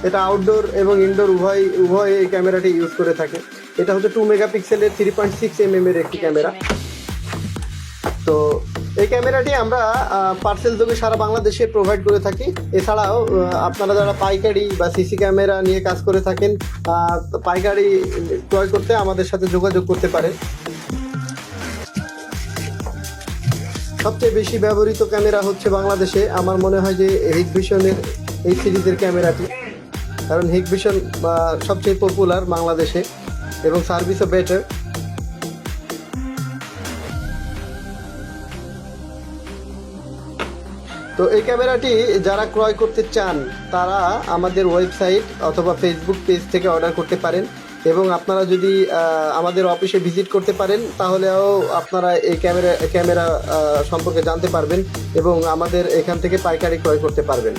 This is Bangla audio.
এটা আউটডোর এবং ইনডোর উভয় এই ক্যামেরাটি ইউজ করে থাকে। এটা হচ্ছে 2 মেগাপিক্সেলের 3.6 mm একটি ক্যামেরা। তো এই ক্যামেরাটি আমরা পার্সেল যোগে সারা বাংলাদেশে প্রোভাইড করে থাকি। এছাড়াও আপনারা যারা পাইকারি বা সিসি ক্যামেরা নিয়ে কাজ করে থাকেন, পাইকারি ক্রয় করতে আমাদের সাথে যোগাযোগ করতে পারেন। সবচেয়ে বেশি ব্যবহৃত ক্যামেরা হচ্ছে বাংলাদেশে আমার মনে হয় যে হিকভিশনের এই সিরিজের ক্যামেরাটি, কারণ হিকভিশন সবচেয়ে পপুলার বাংলাদেশে এবং সার্ভিসও বেটার। তো এই ক্যামেরাটি যারা ক্রয় করতে চান তারা আমাদের ওয়েবসাইট অথবা ফেসবুক পেজ থেকে অর্ডার করতে পারেন, এবং আপনারা যদি আমাদের অফিসে ভিজিট করতে পারেন তাহলেও আপনারা এই ক্যামেরা সম্পর্কে জানতে পারবেন এবং আমাদের এখান থেকে পাইকারি ক্রয় করতে পারবেন।